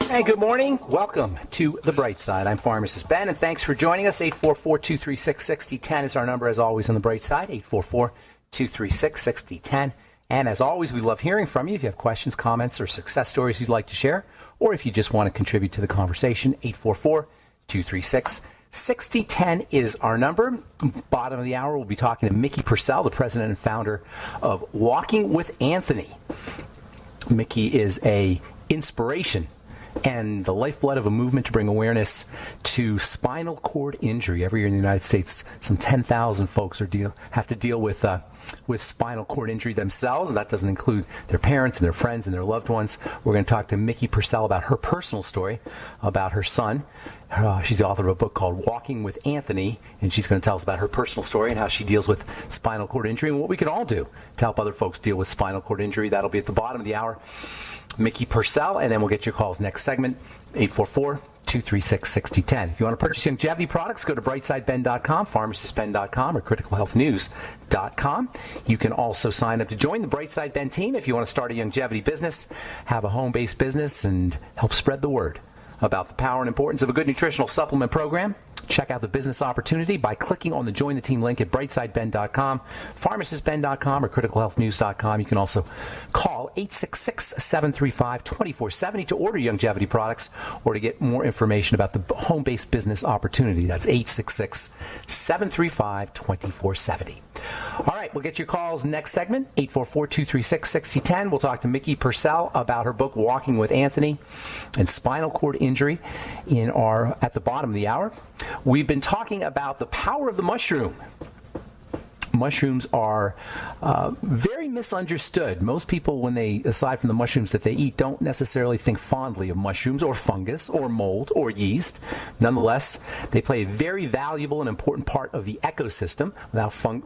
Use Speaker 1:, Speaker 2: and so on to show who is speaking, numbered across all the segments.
Speaker 1: Hey, good morning. Welcome to The Bright Side. I'm Pharmacist Ben, and thanks for joining us. 844-236-6010 is our number, as always, on The Bright Side, 844-236-6010. And as always, we love hearing from you. If you have questions, comments, or success stories you'd like to share, or if you just want to contribute to the conversation, 844-236-6010 is our number. Bottom of the hour, we'll be talking to Micki Purcell, the president and founder of Walking with Anthony. Micki is a inspiration and the lifeblood of a movement to bring awareness to spinal cord injury. Every year in the United States, some 10,000 folks have to deal with spinal cord injury themselves, and that doesn't include their parents and their friends and their loved ones. We're going to talk to Micki Purcell about her personal story, about her son. She's the author of a book called Walking with Anthony, and she's going to tell us about her personal story and how she deals with spinal cord injury and what we can all do to help other folks deal with spinal cord injury. That'll be at the bottom of the hour. Micki Purcell, and then we'll get your calls next segment, 844-236-6010. If you want to purchase longevity products, go to brightsideben.com, pharmacistben.com, or criticalhealthnews.com. You can also sign up to join the Brightside Ben team if you want to start a longevity business, have a home-based business, and help spread the word about the power and importance of a good nutritional supplement program. Check out the business opportunity by clicking on the Join the Team link at brightsideben.com, pharmacistben.com, or criticalhealthnews.com. You can also call 866-735-2470 to order longevity products or to get more information about the home-based business opportunity. That's 866-735-2470. All right, we'll get your calls next segment, 844-236-6010. We'll talk to Micki Purcell about her book, Walking with Anthony, and spinal cord injury at the bottom of the hour. We've been talking about the power of the mushroom. Mushrooms are very misunderstood. Most people, when they, aside from the mushrooms that they eat, don't necessarily think fondly of mushrooms or fungus or mold or yeast. Nonetheless, they play a very valuable and important part of the ecosystem.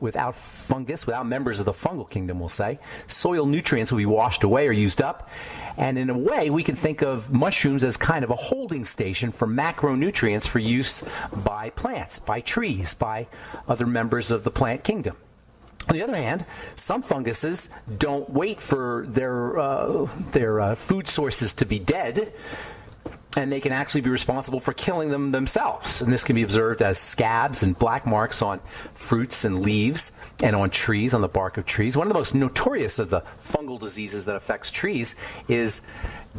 Speaker 1: Without fungus, without members of the fungal kingdom, we'll say, soil nutrients will be washed away or used up. And in a way, we can think of mushrooms as kind of a holding station for macronutrients for use by plants, by trees, by other members of the plant kingdom. On the other hand, some funguses don't wait for their food sources to be dead, and they can actually be responsible for killing them themselves. And this can be observed as scabs and black marks on fruits and leaves and on trees, on the bark of trees. One of the most notorious of the fungal diseases that affects trees is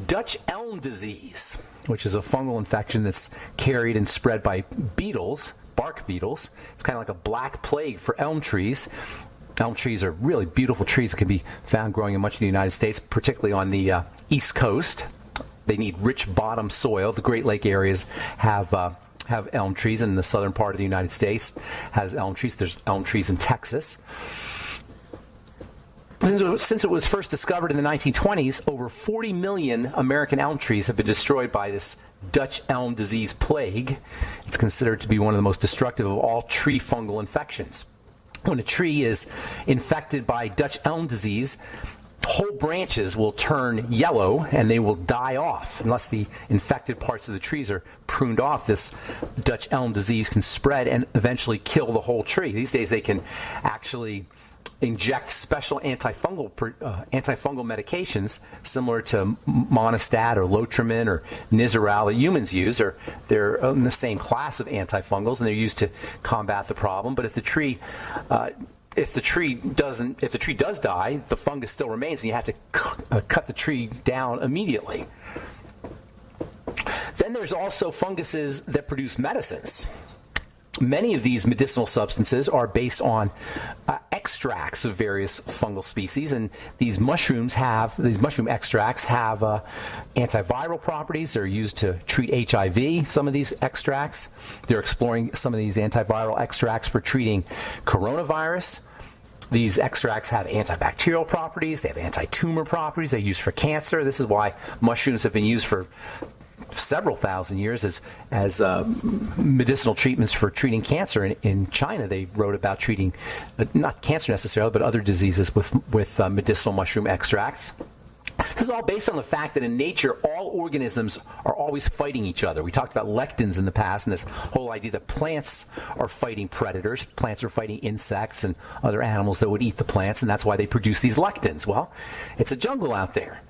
Speaker 1: Dutch elm disease, which is a fungal infection that's carried and spread by beetles, bark beetles. It's kind of like a black plague for elm trees. Elm trees are really beautiful trees that can be found growing in much of the United States, particularly on the East Coast. They need rich bottom soil. The Great Lake areas have elm trees, and the southern part of the United States has elm trees. There's elm trees in Texas. Since it was first discovered in the 1920s, over 40 million American elm trees have been destroyed by this Dutch elm disease plague. It's considered to be one of the most destructive of all tree fungal infections. When a tree is infected by Dutch elm disease, whole branches will turn yellow and they will die off. Unless the infected parts of the trees are pruned off, this Dutch elm disease can spread and eventually kill the whole tree. These days they can actually inject special antifungal medications similar to Monistat or Lotrimin or Nizoral that humans use. They're in the same class of antifungals, and they're used to combat the problem. But if the tree does die, the fungus still remains, and you have to cut the tree down immediately. Then there's also funguses that produce medicines. Many of these medicinal substances are based on extracts of various fungal species, and these mushroom extracts have antiviral properties. They're used to treat HIV, some of these extracts. They're exploring some of these antiviral extracts for treating coronavirus. These extracts have antibacterial properties. They have anti-tumor properties. They're used for cancer. This is why mushrooms have been used for several thousand years as medicinal treatments for treating cancer. In China, they wrote about treating not cancer necessarily, but other diseases with medicinal mushroom extracts. This is all based on the fact that in nature, all organisms are always fighting each other. We talked about lectins in the past, and this whole idea that plants are fighting predators. Plants are fighting insects and other animals that would eat the plants, and that's why they produce these lectins. Well, it's a jungle out there.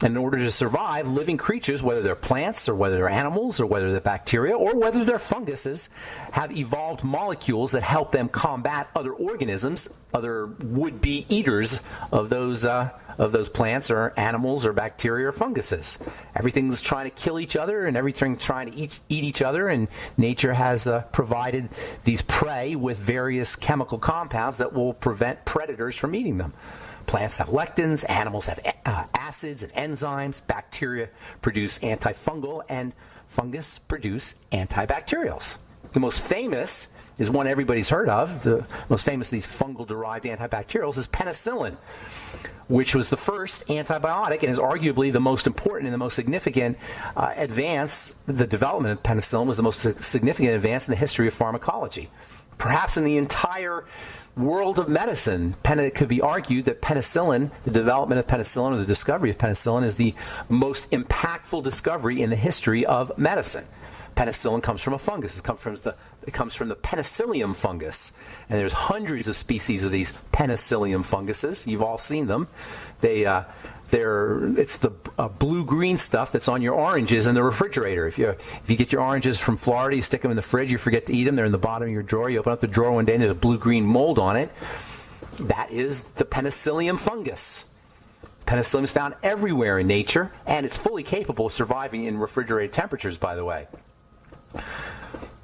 Speaker 1: And in order to survive, living creatures, whether they're plants or whether they're animals or whether they're bacteria or whether they're funguses, have evolved molecules that help them combat other organisms, other would-be eaters of those plants or animals or bacteria or funguses. Everything's trying to kill each other and everything's trying to eat each other, and nature has provided these prey with various chemical compounds that will prevent predators from eating them. Plants have lectins, animals have acids and enzymes, bacteria produce antifungal, and fungus produce antibacterials. The most famous is one everybody's heard of. The most famous of these fungal-derived antibacterials is penicillin, which was the first antibiotic and is arguably the most important and the most significant advance. The development of penicillin was the most significant advance in the history of pharmacology. Perhaps in the entire world of medicine, it could be argued that penicillin, the development of penicillin or the discovery of penicillin, is the most impactful discovery in the history of medicine. Penicillin comes from a fungus. It comes from the Penicillium fungus. And there's hundreds of species of these Penicillium funguses. You've all seen them. It's the blue-green stuff that's on your oranges in the refrigerator. If you get your oranges from Florida, you stick them in the fridge, you forget to eat them, they're in the bottom of your drawer. You open up the drawer one day and there's a blue-green mold on it. That is the Penicillium fungus. Penicillin is found everywhere in nature, and it's fully capable of surviving in refrigerated temperatures, by the way.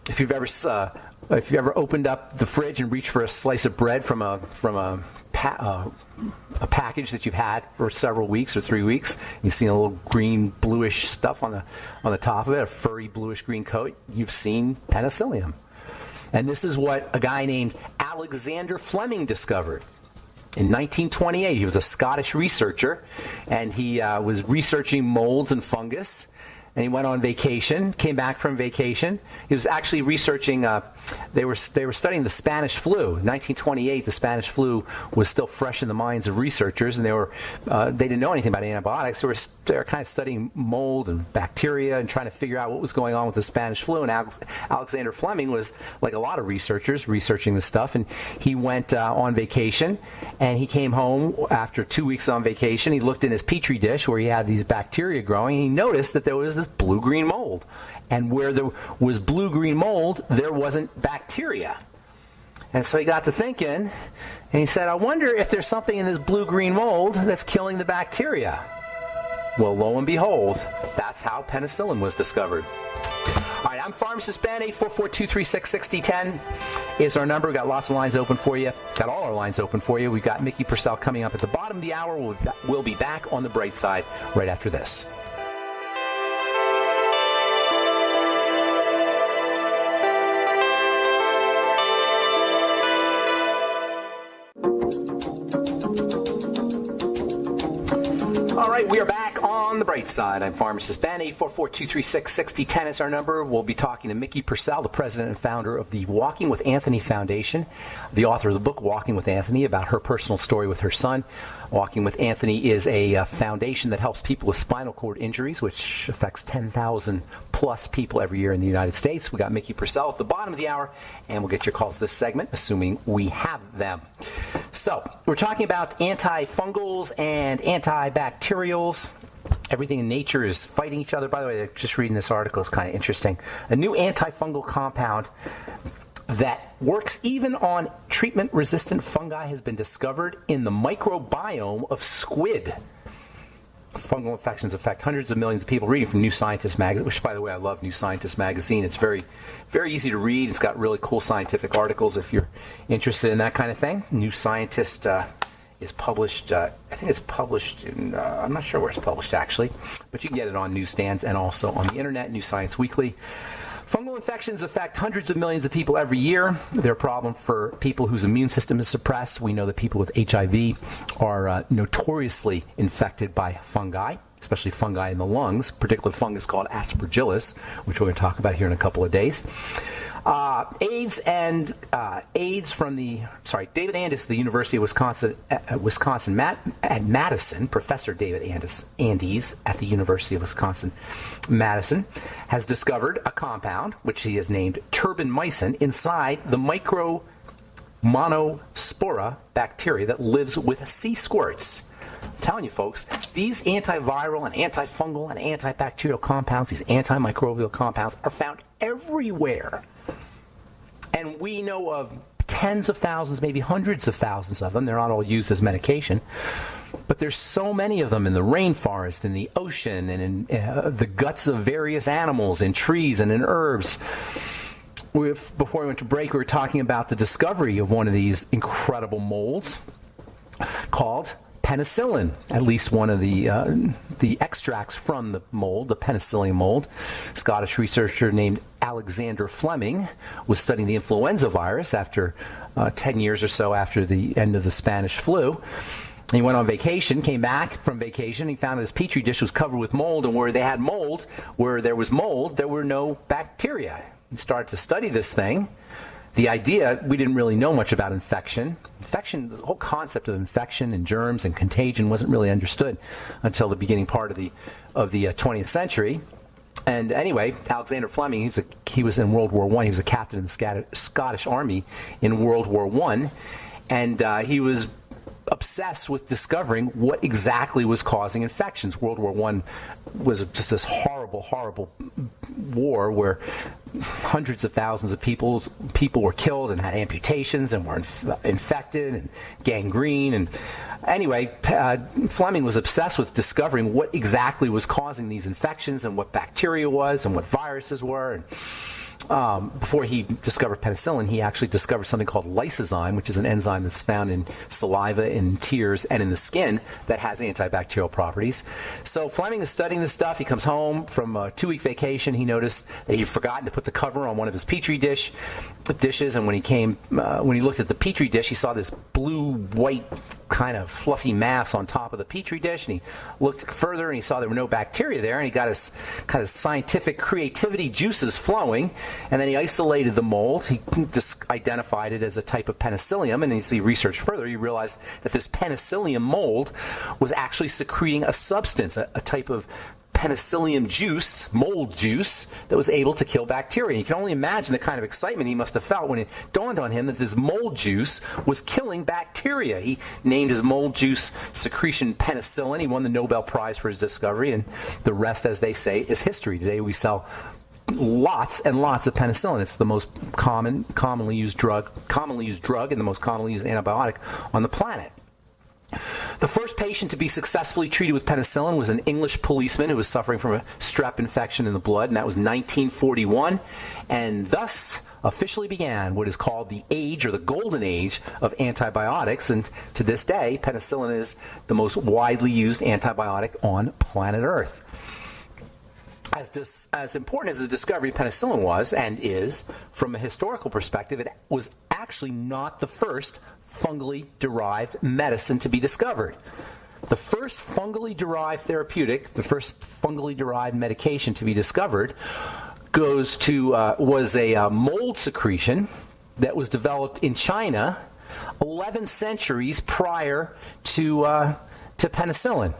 Speaker 1: If you've ever opened up the fridge and reached for a slice of bread from a package that you've had for several weeks or 3 weeks, you've seen a little green bluish stuff on the top of it, a furry bluish green coat, you've seen penicillium. And this is what a guy named Alexander Fleming discovered. In 1928, he was a Scottish researcher, and he was researching molds and fungus. And he went on vacation, came back from vacation. He was actually researching, they were studying the Spanish flu. In 1928, the Spanish flu was still fresh in the minds of researchers, and they didn't know anything about antibiotics. So they were kind of studying mold and bacteria and trying to figure out what was going on with the Spanish flu. And Alexander Fleming was, like a lot of researchers, researching this stuff. And he went on vacation, and he came home after 2 weeks on vacation. He looked in his petri dish where he had these bacteria growing, and he noticed that there was this blue-green mold. And where there was blue-green mold, there wasn't bacteria. And so he got to thinking, and he said, I wonder if there's something in this blue-green mold that's killing the bacteria. Well, lo and behold, that's how penicillin was discovered. All right, I'm Pharmacist Ben. 844-236-6010 is our number. We've got lots of lines open for you. Got all our lines open for you. We've got Micki Purcell coming up at the bottom of the hour. We'll be back on the bright side right after this. We are back on the bright side. I'm Pharmacist Ben. 844-236-6010 is our number. We'll be talking to Micki Purcell, the president and founder of the Walking with Anthony Foundation, the author of the book Walking with Anthony, about her personal story with her son. Walking with Anthony is a foundation that helps people with spinal cord injuries, which affects 10,000 plus people every year in the United States. We got Micki Purcell at the bottom of the hour, and we'll get your calls this segment, assuming we have them. So, we're talking about antifungals and antibacterials. Everything in nature is fighting each other. By the way, just reading this article is kind of interesting. A new antifungal compound that works even on treatment-resistant fungi has been discovered in the microbiome of squid. Fungal infections affect hundreds of millions of people. Reading from New Scientist magazine, which, by the way, I love New Scientist magazine. It's very, very easy to read. It's got really cool scientific articles if you're interested in that kind of thing. New Scientist is published, I think it's published in, I'm not sure where it's published actually, but you can get it on newsstands and also on the internet, New Science Weekly. Fungal infections affect hundreds of millions of people every year. They're a problem for people whose immune system is suppressed. We know that people with HIV are notoriously infected by fungi, especially fungi in the lungs, a particular fungus called Aspergillus, which we're going to talk about here in a couple of days. AIDS from David Andis, the University of Wisconsin at Madison, Professor David Andis at the University of Wisconsin-Madison, has discovered a compound, which he has named turbinmycin, inside the Micromonospora bacteria that lives with sea squirts. I'm telling you, folks, these antiviral and antifungal and antibacterial compounds, these antimicrobial compounds, are found everywhere. And we know of tens of thousands, maybe hundreds of thousands of them. They're not all used as medication. But there's so many of them in the rainforest, in the ocean, and in the guts of various animals, in trees and in herbs. Before we went to break, we were talking about the discovery of one of these incredible molds called penicillin, at least one of the extracts from the mold, the Penicillium mold. A Scottish researcher named Alexander Fleming was studying the influenza virus after 10 years or so after the end of the Spanish flu. He went on vacation, came back from vacation, he found his petri dish was covered with mold, and where they had mold, where there was mold, there were no bacteria. He started to study this thing. The idea, we didn't really know much about infection. The whole concept of infection and germs and contagion wasn't really understood until the beginning part of the 20th century. And anyway, Alexander Fleming, he was in World War I. He was a captain in the Scottish Army in World War I. And he was obsessed with discovering what exactly was causing infections. World War I was just this horrible, horrible war where hundreds of thousands of people were killed and had amputations and were infected and gangrene. And anyway, Fleming was obsessed with discovering what exactly was causing these infections and what bacteria was and what viruses were. And before he discovered penicillin, he actually discovered something called lysozyme, which is an enzyme that's found in saliva, in tears, and in the skin that has antibacterial properties. So Fleming is studying this stuff. He comes home from a 2-week vacation. He noticed that he'd forgotten to put the cover on one of his petri dishes, and when he looked at the petri dish, he saw this blue-white kind of fluffy mass on top of the petri dish, and he looked further and he saw there were no bacteria there, and he got his kind of scientific creativity juices flowing, and then he isolated the mold. He identified it as a type of penicillium, and as he researched further, he realized that this Penicillium mold was actually secreting a substance, a type of Penicillium juice, mold juice, that was able to kill bacteria. You can only imagine the kind of excitement he must have felt when it dawned on him that this mold juice was killing bacteria. He named his mold juice secretion penicillin. He won the Nobel Prize for his discovery, and the rest, as they say, is history. Today we sell lots and lots of penicillin. It's the most commonly used drug and the most commonly used antibiotic on the planet. The first patient to be successfully treated with penicillin was an English policeman who was suffering from a strep infection in the blood, and that was 1941, and thus officially began what is called the age, or the golden age, of antibiotics. And to this day, penicillin is the most widely used antibiotic on planet Earth. As important as the discovery of penicillin was and is, from a historical perspective, it was actually not the first fungally derived medicine to be discovered. The first fungally derived therapeutic, the first fungally derived medication to be discovered, was a mold secretion that was developed in China 11 centuries prior to penicillin.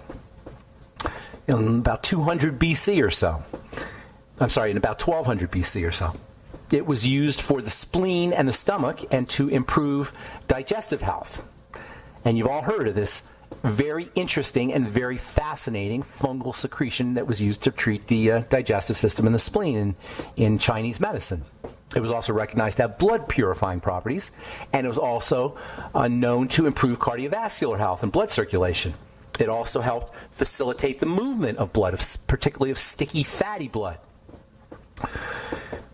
Speaker 1: In about 200 BC or so. I'm sorry, in about 1200 BC or so. It was used for the spleen and the stomach and to improve digestive health. And you've all heard of this very interesting and very fascinating fungal secretion that was used to treat the digestive system and the spleen in Chinese medicine. It was also recognized to have blood purifying properties, and it was also known to improve cardiovascular health and blood circulation. It also helped facilitate the movement of blood, particularly of sticky, fatty blood.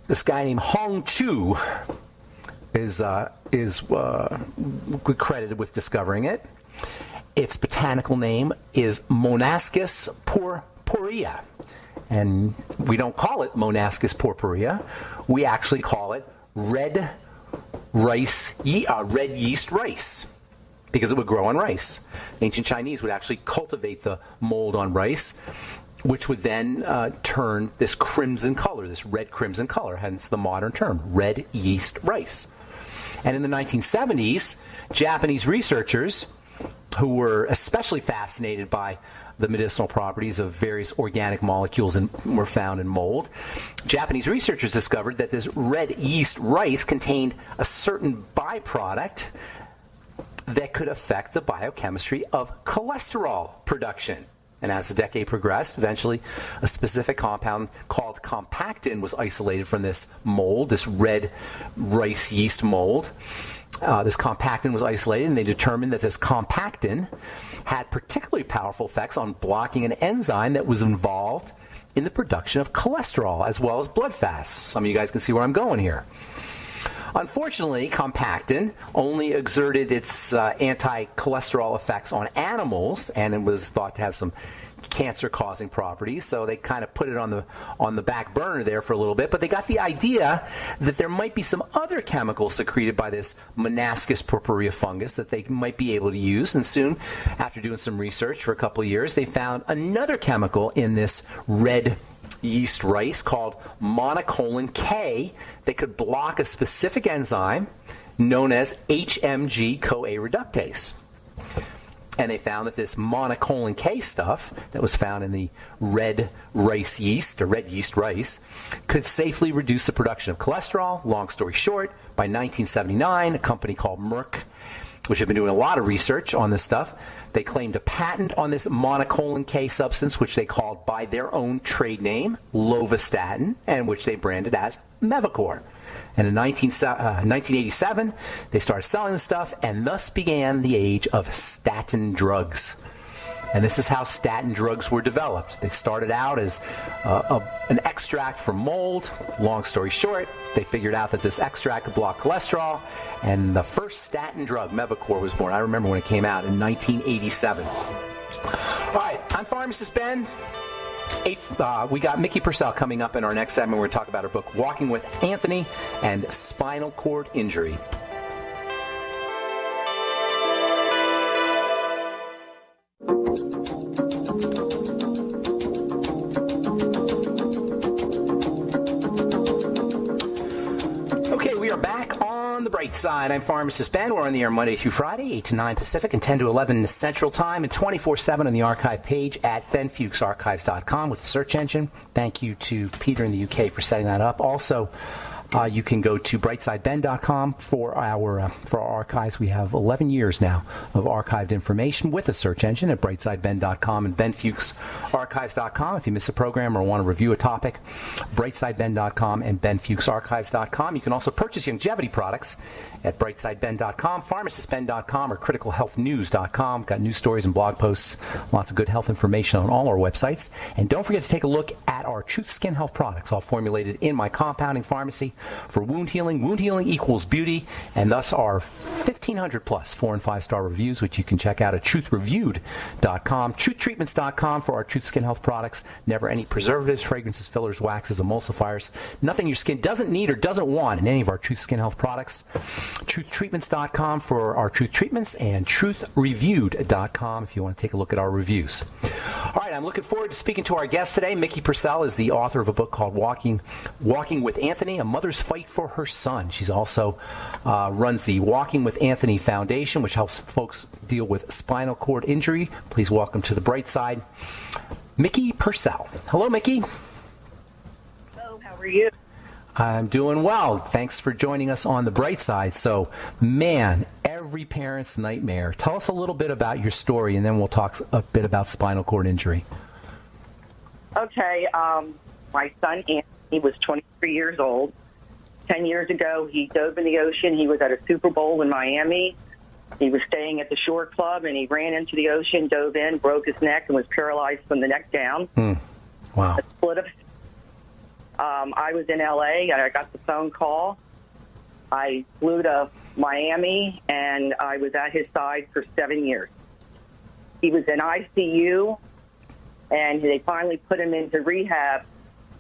Speaker 1: This guy named Hong Chu is credited with discovering it. Its botanical name is Monascus purpurea, and we don't call it Monascus purpurea. We actually call it red yeast rice, because it would grow on rice. Ancient Chinese would actually cultivate the mold on rice, which would then turn this crimson color, this red crimson color, hence the modern term, red yeast rice. And in the 1970s, Japanese researchers, who were especially fascinated by the medicinal properties of various organic molecules and were found in mold, Japanese researchers discovered that this red yeast rice contained a certain byproduct that could affect the biochemistry of cholesterol production. And as the decade progressed, eventually a specific compound called compactin was isolated from this mold, this red rice yeast mold. This compactin was isolated, and they determined that this compactin had particularly powerful effects on blocking an enzyme that was involved in the production of cholesterol as well as blood fats. Some of you guys can see where I'm going here. Unfortunately, compactin only exerted its anti-cholesterol effects on animals, and it was thought to have some cancer-causing properties, so they kind of put it on the back burner there for a little bit. But they got the idea that there might be some other chemicals secreted by this Monascus purpurea fungus that they might be able to use. And soon, after doing some research for a couple of years, they found another chemical in this red yeast rice called monocolin K that could block a specific enzyme known as HMG-CoA reductase. And they found that this monocolin K stuff that was found in the red rice yeast, or red yeast rice, could safely reduce the production of cholesterol. Long story short, by 1979, a company called Merck, which had been doing a lot of research on this stuff, they claimed a patent on this monocolin K substance, which they called by their own trade name, lovastatin, and which they branded as Mevacor. And in 1987, they started selling the stuff, and thus began the age of statin drugs. And this is how statin drugs were developed. They started out as an extract from mold. Long story short, they figured out that this extract could block cholesterol, and the first statin drug, Mevacor, was born. I remember when it came out in 1987. All right, I'm Pharmacist Ben. We got Micki Purcell coming up in our next segment. We're going to talk about her book, Walking with Anthony and Spinal Cord Injury. Okay, we are back on the bright side. I'm Pharmacist Ben. We're on the air Monday through Friday, 8 to 9 Pacific and 10 to 11 Central Time, and 24/7 on the archive page at benfuchsarchives.com with the search engine. Thank you to Peter in the UK for setting that up. Also, you can go to brightsideben.com for our archives. We have 11 years now of archived information with a search engine at brightsideben.com and benfuchsarchives.com. If you miss a program or want to review a topic, brightsideben.com and benfuchsarchives.com. You can also purchase longevity products at brightsideben.com, pharmacistben.com, or criticalhealthnews.com. Got news stories and blog posts, lots of good health information on all our websites. And don't forget to take a look at our Truth Skin Health products, all formulated in my compounding pharmacy for wound healing. Wound healing equals beauty, and thus our 1,500 plus 4- and 5-star reviews, which you can check out at truthreviewed.com. Truthtreatments.com for our Truth Skin Health products. Never any preservatives, fragrances, fillers, waxes, emulsifiers, nothing your skin doesn't need or doesn't want in any of our Truth Skin Health products. Truthtreatments.com for our Truth Treatments, and truthreviewed.com if you want to take a look at our reviews. All right, I'm looking forward to speaking to our guest today. Micki Purcell is the author of a book called Walking with Anthony, A Mother's Fight for Her Son. She's also runs the Walking with Anthony Foundation, which helps folks deal with spinal cord injury. Please welcome to the bright side, Micki Purcell. Hello, Micki.
Speaker 2: Hello, how are you?
Speaker 1: I'm doing well. Thanks for joining us on the bright side. So, man, every parent's nightmare. Tell us a little bit about your story, and then we'll talk a bit about spinal cord injury.
Speaker 2: Okay, my son Anthony was 23 years old. 10 years ago, he dove in the ocean. He was at a Super Bowl in Miami. He was staying at the Shore Club, and he ran into the ocean, dove in, broke his neck, and was paralyzed from the neck down.
Speaker 1: Wow.
Speaker 2: A split of I was in L.A., and I got the phone call. I flew to Miami, and I was at his side for 7 years. He was in ICU, and they finally put him into rehab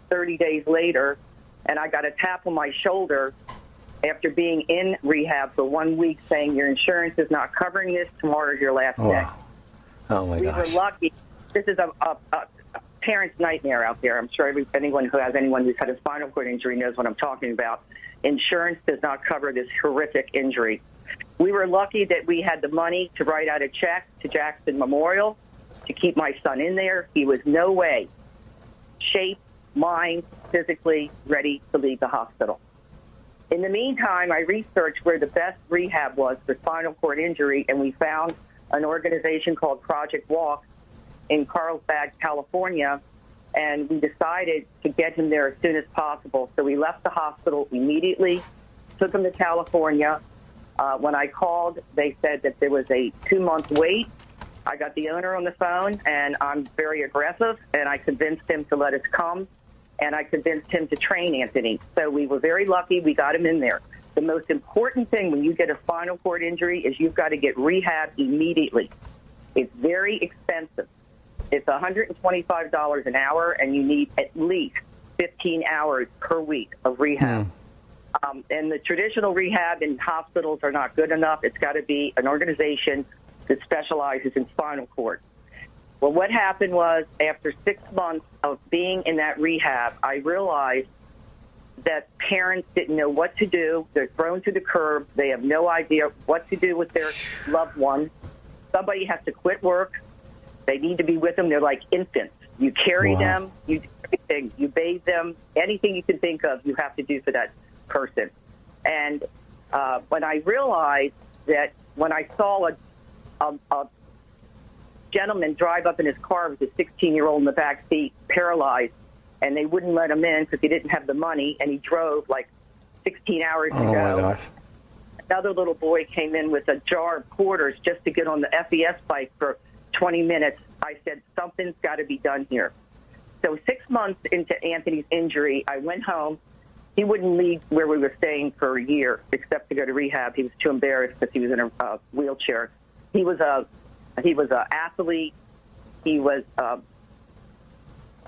Speaker 2: 30 days later, and I got a tap on my shoulder after being in rehab for 1 week saying, your insurance is not covering this. Tomorrow's your last day.
Speaker 1: Oh, my gosh.
Speaker 2: We were lucky. This is a parent's nightmare out there. I'm sure anyone who's had a spinal cord injury knows what I'm talking about. Insurance does not cover this horrific injury. We were lucky that we had the money to write out a check to Jackson Memorial to keep my son in there. He was no way, shape, mind, physically ready to leave the hospital. In the meantime, I researched where the best rehab was for spinal cord injury, and we found an organization called Project Walk in Carlsbad, California, and we decided to get him there as soon as possible. So we left the hospital immediately, took him to California. When I called, they said that there was a 2-month wait. I got the owner on the phone, and I'm very aggressive, and I convinced him to let us come, and I convinced him to train Anthony. So we were very lucky. We got him in there. The most important thing when you get a spinal cord injury is you've got to get rehab immediately. It's very expensive. It's $125 an hour, and you need at least 15 hours per week of rehab. And the traditional rehab in hospitals are not good enough. It's got to be an organization that specializes in spinal cord. Well, what happened was after 6 months of being in that rehab, I realized that parents didn't know what to do. They're thrown to the curb. They have no idea what to do with their loved one. Somebody has to quit work. They need to be with them. They're like infants. You carry them. You do everything. You bathe them. Anything you can think of, you have to do for that person. And when I realized that when I saw a gentleman drive up in his car with a 16-year-old in the back seat, paralyzed, and they wouldn't let him in because he didn't have the money, and he drove like 16 hours to go.
Speaker 1: My gosh.
Speaker 2: Another little boy came in with a jar of quarters just to get on the FES bike for 20 minutes. I said, something's got to be done here. So 6 months into Anthony's injury, I went home. He wouldn't leave where we were staying for a year except to go to rehab. He was too embarrassed because he was in a wheelchair. He was a athlete. He was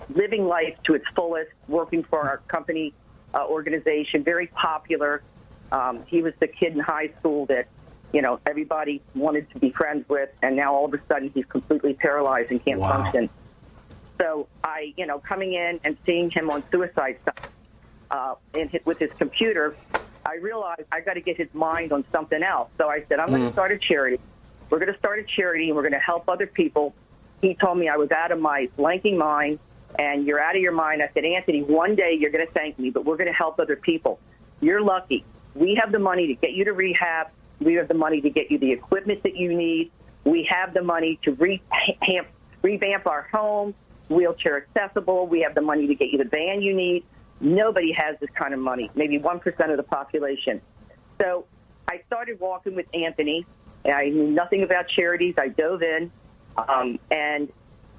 Speaker 2: living life to its fullest, working for our company organization, very popular. He was the kid in high school that, everybody wanted to be friends with, and now all of a sudden he's completely paralyzed and can't function. So I, coming in and seeing him on suicide stuff with his computer, I realized I got to get his mind on something else. So I said, I'm going to start a charity. We're going to start a charity, and we're going to help other people. He told me I was out of my blanking mind, and you're out of your mind. I said, Anthony, one day you're going to thank me, but we're going to help other people. You're lucky. We have the money to get you to rehab. We have the money to get you the equipment that you need. We have the money to revamp our home, wheelchair accessible. We have the money to get you the van you need. Nobody has this kind of money, maybe 1% of the population. So I started walking with Anthony. I knew nothing about charities. I dove in, and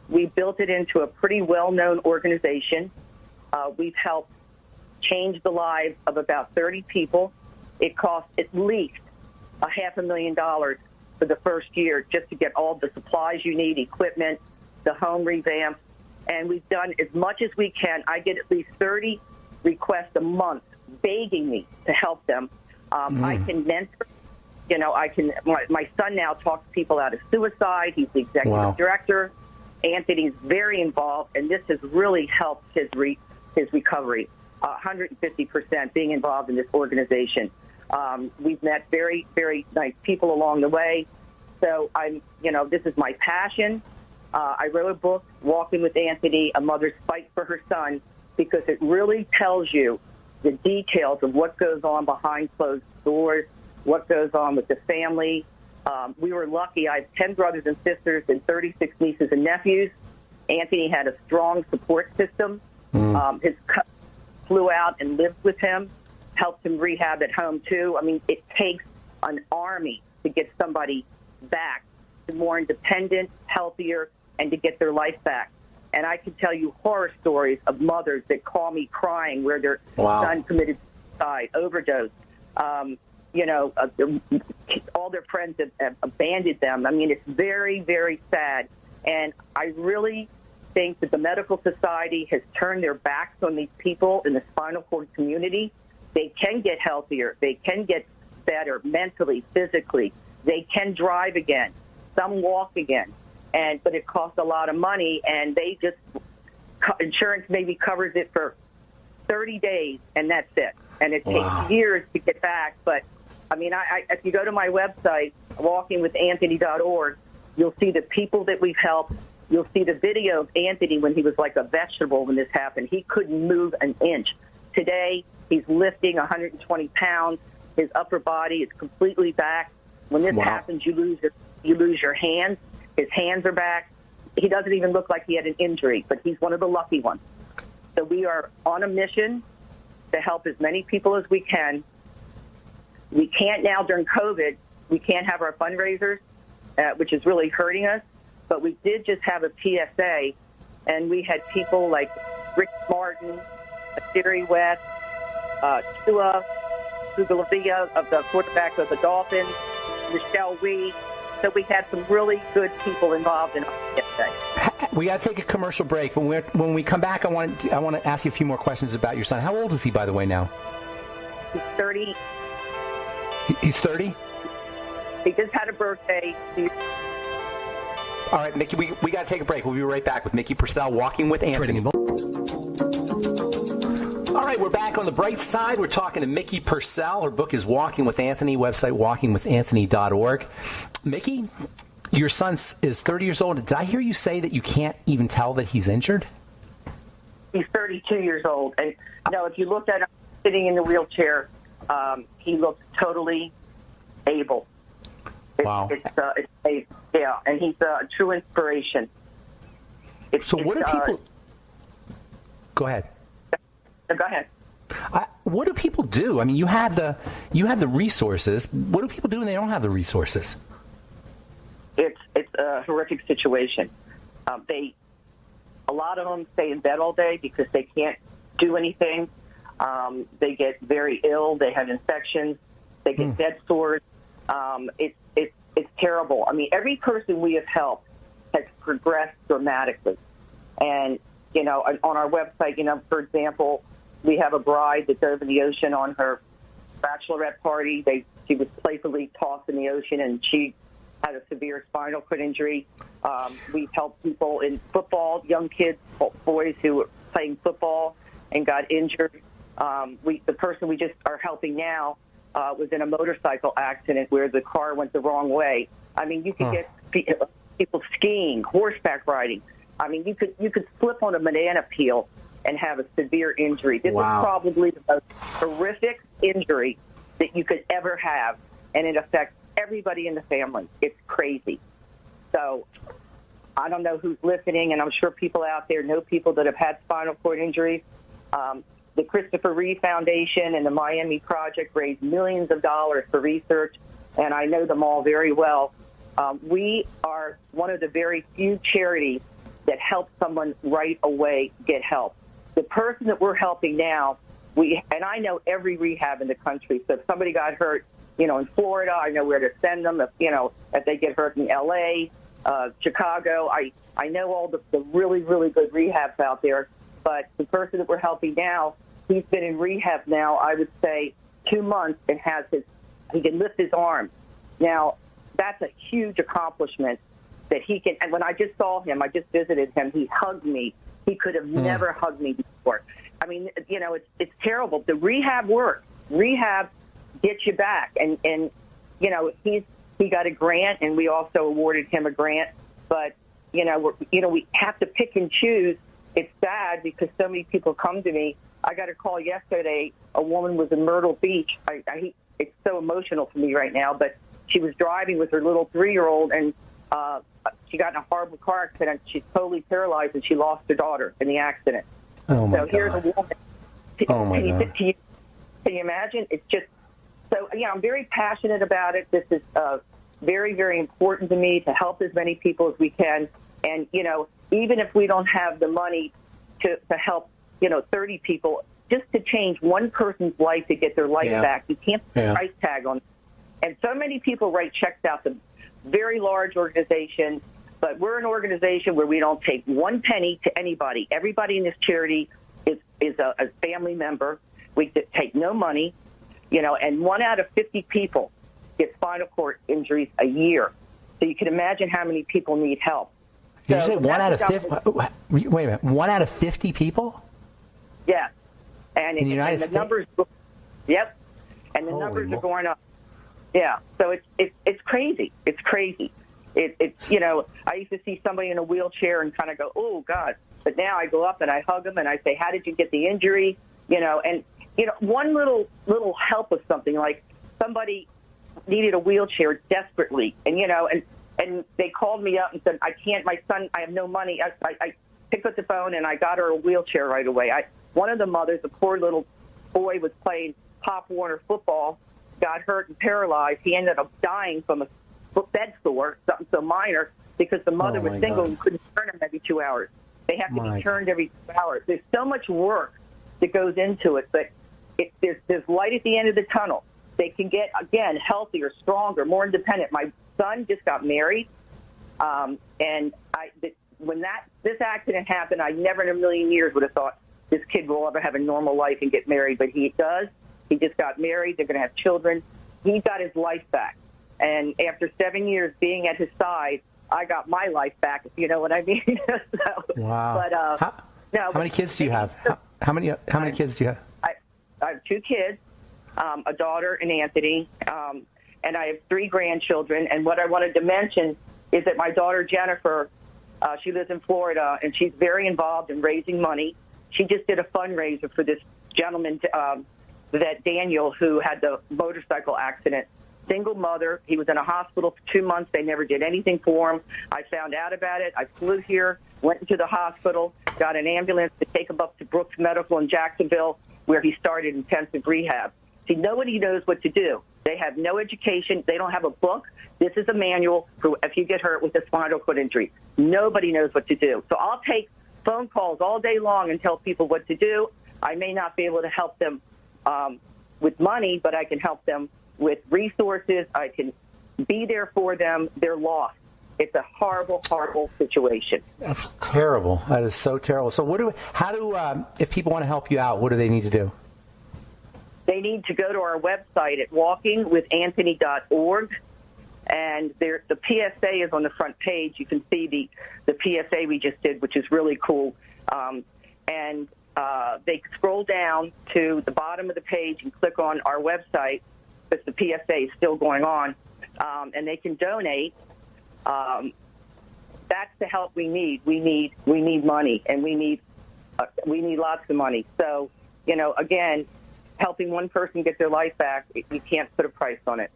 Speaker 2: we built it into a pretty well-known organization. We've helped change the lives of about 30 people. It costs at least $500,000 for the first year just to get all the supplies you need, equipment, the home revamp. And we've done as much as we can. I get at least 30 requests a month begging me to help them. I can mentor. My son now talks people out of suicide. He's the executive director. Anthony's very involved, and this has really helped his recovery. 150% being involved in this organization. We've met very, very nice people along the way. So this is my passion. I wrote a book, Walking with Anthony, A Mother's Fight for Her Son, because it really tells you the details of what goes on behind closed doors, what goes on with the family. We were lucky. I have 10 brothers and sisters and 36 nieces and nephews. Anthony had a strong support system. His cousin flew out and lived with him, helped him rehab at home, too. I mean, it takes an army to get somebody back to more independent, healthier, and to get their life back. And I can tell you horror stories of mothers that call me crying where their son committed suicide, overdose. All their friends have abandoned them. I mean, it's very, very sad. And I really think that the medical society has turned their backs on these people in the spinal cord community. They can get healthier. They can get better mentally, physically. They can drive again. Some walk again. But it costs a lot of money, and they just insurance maybe covers it for 30 days, and that's it. And it takes years to get back. But I mean, if you go to my website, walkingwithanthony.org, you'll see the people that we've helped. You'll see the video of Anthony when he was like a vegetable when this happened. He couldn't move an inch. today, he's lifting 120 pounds. His upper body is completely back. When this happens, you lose your hands. His hands are back. He doesn't even look like he had an injury, but he's one of the lucky ones. So we are on a mission to help as many people as we can. We can't now during COVID, we can't have our fundraisers, which is really hurting us. But we did just have a PSA, and we had people like Rick Martin, Siri West, Tua Tugalavia of the quarterback of the Dolphins, Michelle Reed. So we had some really good people involved in our PSA.
Speaker 1: We got to take a commercial break. But when we come back, I want to ask you a few more questions about your son. How old is he, by the way, now?
Speaker 2: He's 30.
Speaker 1: He's 30?
Speaker 2: He just had a birthday.
Speaker 1: All right, Micki, we got to take a break. We'll be right back with Micki Purcell, Walking with Anthony. All right, we're back on the bright side. We're talking to Micki Purcell. Her book is Walking with Anthony, website walkingwithanthony.org. Micki, your son is 30 years old. Did I hear you say that you can't even tell that he's injured?
Speaker 2: He's 32 years old. And, if you looked at him sitting in the wheelchair, he looks totally able.
Speaker 1: Wow.
Speaker 2: Yeah, and he's a true inspiration.
Speaker 1: So what do people... Go ahead.
Speaker 2: Go ahead.
Speaker 1: What do people do? I mean, you have the resources. What do people do when they don't have the resources?
Speaker 2: It's a horrific situation. A lot of them stay in bed all day because they can't do anything. They get very ill. They have infections. They get bed sores. It's terrible. I mean, every person we have helped has progressed dramatically. And, on our website, for example, we have a bride that dove in the ocean on her bachelorette party. She was playfully tossed in the ocean, and she had a severe spinal cord injury. We've helped people in football, young kids, boys who were playing football and got injured. The person we just are helping now was in a motorcycle accident where the car went the wrong way. I mean, you could get people skiing, horseback riding. I mean, you could slip on a banana peel and have a severe injury. This is probably the most horrific injury that you could ever have, and it affects everybody in the family. It's crazy. So I don't know who's listening, and I'm sure people out there know people that have had spinal cord injuries. The Christopher Reeve Foundation and the Miami Project raised millions of dollars for research, and I know them all very well. We are one of the very few charities that help someone right away get help. The person that we're helping now, and I know every rehab in the country, so if somebody got hurt, in Florida, I know where to send them. If they get hurt in L.A., Chicago, I know all the really, really good rehabs out there. But the person that we're helping now, he's been in rehab now, I would say, 2 months and he can lift his arm. Now, that's a huge accomplishment that he can. And when I just saw him, I just visited him, he hugged me. He could have never hugged me before. I mean, it's terrible. The rehab works. Rehab gets you back. And he got a grant, and we also awarded him a grant. But, we have to pick and choose. It's sad because so many people come to me. I got a call yesterday. A woman was in Myrtle Beach. It's so emotional for me right now, but she was driving with her little 3-year-old, and she got in a horrible car accident. She's totally paralyzed, and she lost her daughter in the accident.
Speaker 1: Oh, my
Speaker 2: so
Speaker 1: God.
Speaker 2: Here's a woman. Can you imagine? It's just so, I'm very passionate about it. This is very, very important to me to help as many people as we can. And, even if we don't have the money to help, 30 people, just to change one person's life to get their life back, you can't put a price tag on it. And so many people write checks out to very large organizations, but we're an organization where we don't take one penny to anybody. Everybody in this charity is a family member. We take no money, and 1 out of 50 people get spinal cord injuries a year. So you can imagine how many people need help.
Speaker 1: Did you say 1 out of 50? Wait a minute. 1 out of 50 people?
Speaker 2: Yeah. And
Speaker 1: in the United States?
Speaker 2: Numbers, yep. And the numbers are going up. Yeah. So it's crazy. It's crazy. I used to see somebody in a wheelchair and kind of go, oh, God. But now I go up and I hug them and I say, how did you get the injury? And one little help with something, like somebody needed a wheelchair desperately, and they called me up and said, I can't, my son, I have no money. I picked up the phone and I got her a wheelchair right away. One of the mothers, a poor little boy, was playing Pop Warner football, got hurt and paralyzed. He ended up dying from a bed sore, something so minor, because the mother was single and couldn't turn him every 2 hours. They have to be turned every 2 hours. There's so much work that goes into it, but there's light at the end of the tunnel. They can get, again, healthier, stronger, more independent. My son just got married, and when this accident happened, I never in a million years would have thought this kid will ever have a normal life and get married, but he does. He just got married. They're going to have children. He got his life back. And after 7 years being at his side, I got my life back, if you know what I mean.
Speaker 1: Wow.
Speaker 2: But,
Speaker 1: how many kids do you have? How many kids do you have?
Speaker 2: I have 2 kids, a daughter and Anthony, and I have 3 grandchildren. And what I wanted to mention is that my daughter, Jennifer, she lives in Florida, and she's very involved in raising money. She just did a fundraiser for this gentleman, that Daniel, who had the motorcycle accident. Single mother. He was in a hospital for 2 months. They never did anything for him. I found out about it. I flew here, went into the hospital, got an ambulance to take him up to Brooks Medical in Jacksonville, where he started intensive rehab. See, nobody knows what to do. They have no education. They don't have a book. This is a manual for if you get hurt with a spinal cord injury. Nobody knows what to do. So I'll take phone calls all day long and tell people what to do. I may not be able to help them with money, but I can help them with resources. I can be there for them. They're lost. It's a horrible, horrible situation.
Speaker 1: That's terrible. That is so terrible. So if people want to help you out, what do they need to do?
Speaker 2: They need to go to our website at walkingwithanthony.org, and the PSA is on the front page. You can see the PSA we just did, which is really cool. And they scroll down to the bottom of the page and click on our website, because the PSA is still going on, and they can donate. That's the help we need. We need money, and we need lots of money. So, again, helping one person get their life back, you can't put a price on it.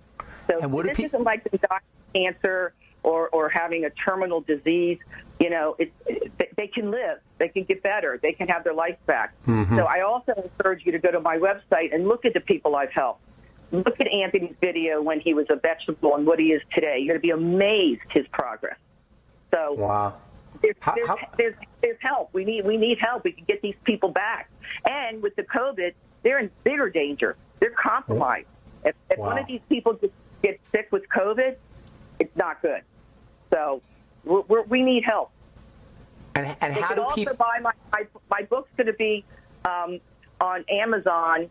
Speaker 2: So this isn't like them dying of cancer or having a terminal disease. They can live. They can get better. They can have their life back. Mm-hmm. So I also encourage you to go to my website and look at the people I've helped. Look at Anthony's video when he was a vegetable and what he is today. You're going to be amazed his progress. So
Speaker 1: wow.
Speaker 2: There's help. We need help. We can get these people back. And with the COVID, they're in bigger danger. They're compromised. If one of these people gets sick with COVID, it's not good. So we need help.
Speaker 1: And how do people
Speaker 2: buy my book's going to be on Amazon.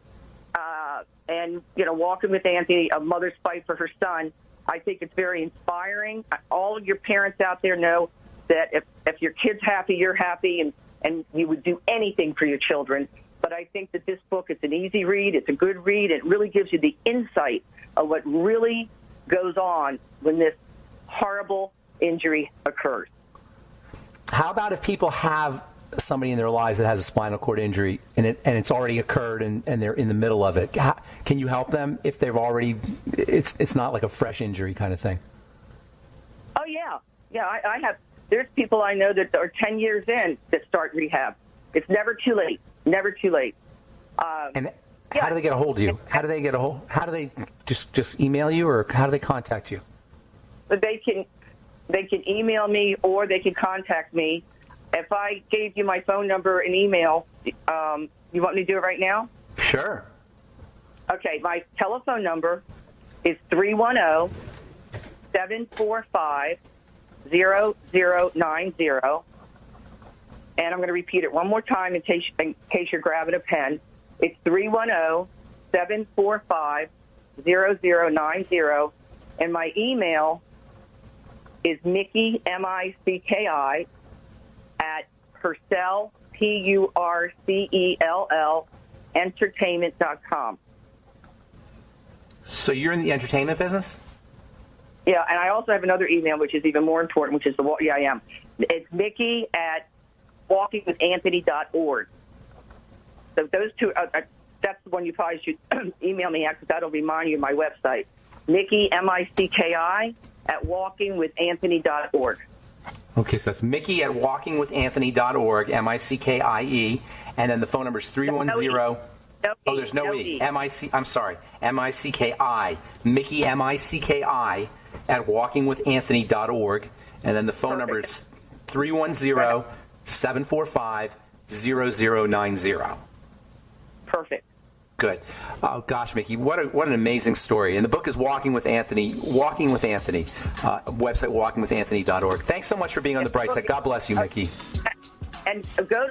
Speaker 2: And, Walking with Anthony, A Mother's Fight for Her Son. I think it's very inspiring. All of your parents out there know that if your kid's happy, you're happy, and you would do anything for your children. But I think that this book is an easy read. It's a good read. It really gives you the insight of what really goes on when this horrible injury occurs.
Speaker 1: How about if people have somebody in their lives that has a spinal cord injury and it's already occurred and they're in the middle of it? Can you help them if they've already? It's not like a fresh injury kind of thing.
Speaker 2: Oh yeah. I have. There's people I know that are 10 years in that start rehab. It's never too late. Never too late.
Speaker 1: How do they get a hold of you? How do they just email you, or how do they contact you?
Speaker 2: But they can email me, or they can contact me. If I gave you my phone number and email, you want me to do it right now?
Speaker 1: Sure.
Speaker 2: Okay, my telephone number is 310-745-0090. And I'm going to repeat it one more time in case you're grabbing a pen. It's 310-745-0090. And my email is Micki, Micki, at Purcell, Purcell, entertainment.com.
Speaker 1: So you're in the entertainment business?
Speaker 2: Yeah, and I also have another email, which is even more important, which is I am. It's Micki at walkingwithanthony.org. So those two, that's the one you probably should email me at, because that'll remind you of my website. Micki, M-I-C-K-I, at walkingwithanthony.org.
Speaker 1: Okay, so that's Micki at walkingwithanthony.org, M-I-C-K-I-E, and then the phone number is 310. Oh, there's no E. I'm sorry. M-I-C-K-I. Micki, M-I-C-K-I, at walkingwithanthony.org. And then the phone number is 310-745-0090.
Speaker 2: Perfect.
Speaker 1: Good. Oh, gosh, Micki, what an amazing story. And the book is Walking with Anthony, website walkingwithanthony.org. Thanks so much for being on the bright side. God bless you, Micki.
Speaker 2: And go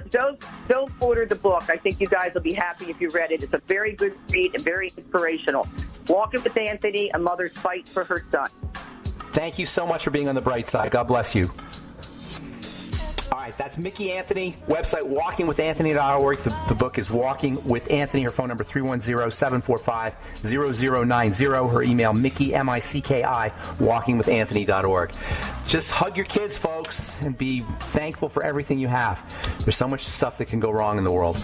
Speaker 2: order the book. I think you guys will be happy if you read it. It's a very good read and very inspirational. Walking with Anthony, a mother's fight for her son.
Speaker 1: Thank you so much for being on the bright side. God bless you. All right, that's Micki Anthony, website walkingwithanthony.org. The book is Walking with Anthony. Her phone number 310-745-0090. Her email Micki, M-I-C-K-I, walkingwithanthony.org. Just hug your kids, folks, and be thankful for everything you have. There's so much stuff that can go wrong in the world.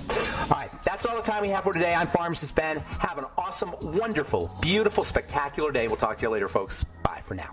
Speaker 1: All right, that's all the time we have for today. I'm Pharmacist Ben. Have an awesome, wonderful, beautiful, spectacular day. We'll talk to you later, folks. Bye for now.